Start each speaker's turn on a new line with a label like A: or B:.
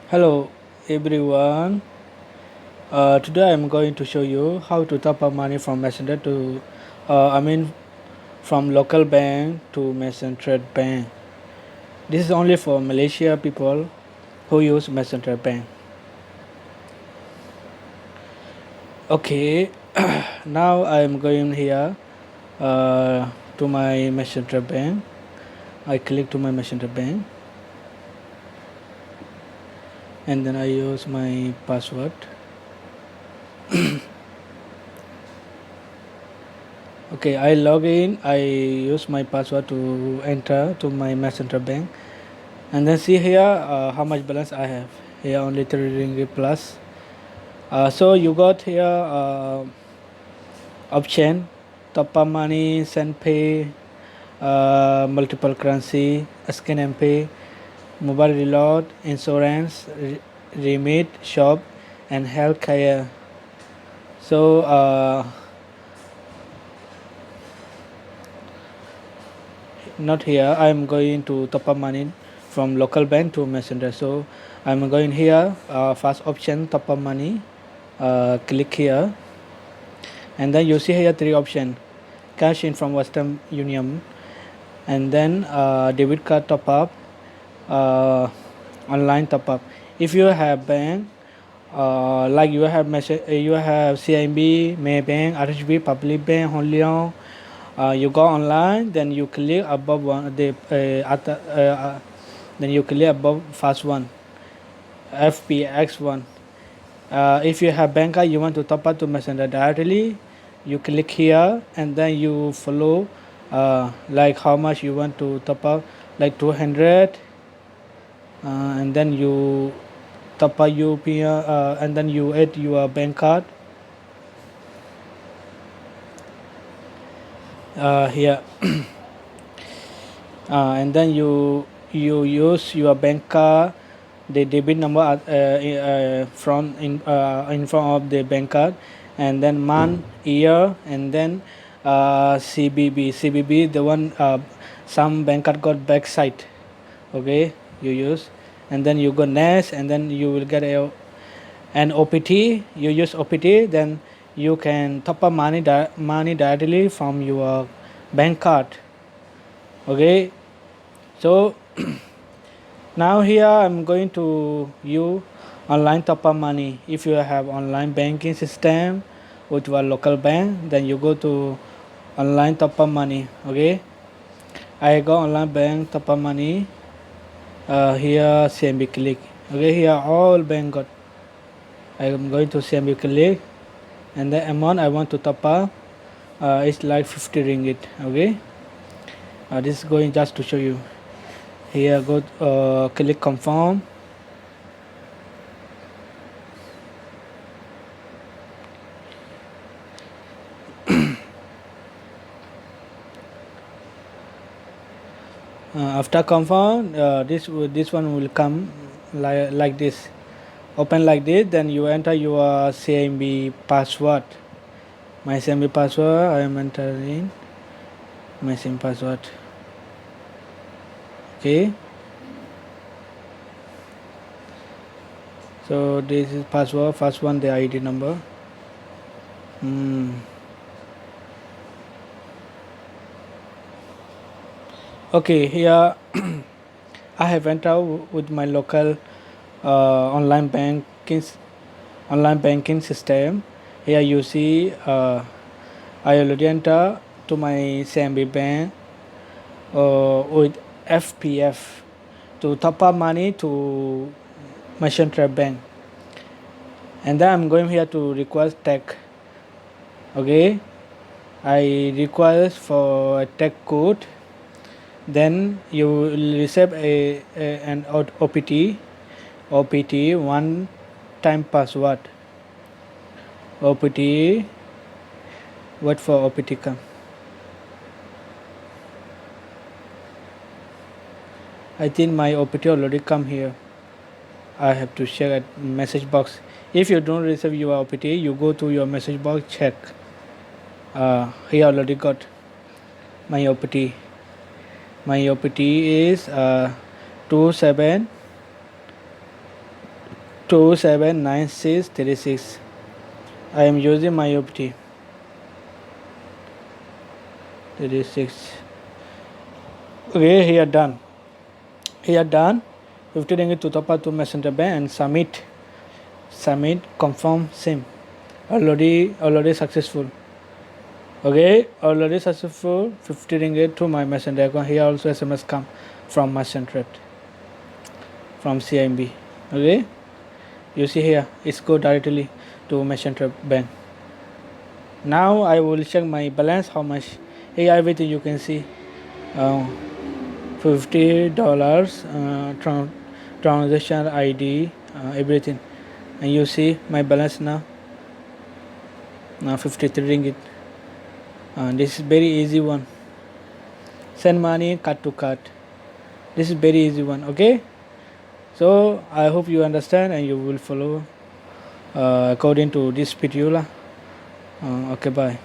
A: Hello everyone. Today I'm going to show you how to top up money from Messenger to, from local bank to Messenger bank. This is only for Malaysia people who use Messenger bank. Okay, now I'm going here to my Messenger bank. I click to my Messenger bank and then I use my password. Okay, I log in. I use my password to enter to my Messenger bank, and then see here how much balance I have. Here only 3 ringgit plus. So you got here option top up money, send pay, multiple currency, scan and pay, mobile reload, insurance, remit, shop, and healthcare. So not here. I'm going to top up money from local bank to Messenger. So I'm going here. First option top up money. Click here, and then you see here 3 option: cash in from Western Union, and then debit card top up, online top up. If you have bank, like you have you have CIMB, Maybank, RHB, Public Bank, Hon Leong, you go online, then you click above one then you click above first one, FPX1. If you have bank card, you want to top up to Messenger directly, you click here and then you follow like how much you want to top up, like 200, and then you top up UPI, and then you add your bank card here. And then you use your bank card, the debit number in front of the bank card, and then month, year, and then CBB the one, some bank card got backside. Okay, you use, and then you go next, and then you will get an OPT. You use OPT, then you can top up money directly from your bank card. Okay, so now here I'm going to use online top up money. If you have online banking system with your local bank, then you go to online top up money. Okay, I go online bank top up money. Here CMB click. Okay, here all bank got. I am going to CMB click, and the amount I want to top up is like 50 ringgit. Okay, this is going just to show you. Here go click confirm. After confirm, this one will come like this, open like this. Then you enter your CMB password. My CMB password, I am entering my CMB password. Okay, so this is password. First one, the ID number. Okay, here I have entered with my local online banking system. Here you see I already enter to my CMB bank with FPF to top up money to my central bank, and then I'm going here to request tag. Okay, I request for a tag code. Then you will receive an OPT one time password. OPT, what for OPT come? I think my OPT already come here. I have to check at message box. If you don't receive your OPT, you go to your message box, check. Here already got my OPT. My OPT is 27 279636. I am using my OPT 36. Okay, here done. Here done. 50 ringgit to top up to Messenger Bank and submit. Submit, confirm, SIM. Already successful. Okay, already successful. 50 ringgit to my Messenger account. Here also SMS come from Messenger from CIMB. Okay, you see here it's go directly to Messenger Bank. Now I will check my balance, how much. Here everything you can see. $50 transaction ID, everything, and you see my balance now 53 ringgit. This is very easy one. Send money card to card. This is very easy one. Okay, so I hope you understand and you will follow according to this video lah. Okay, bye.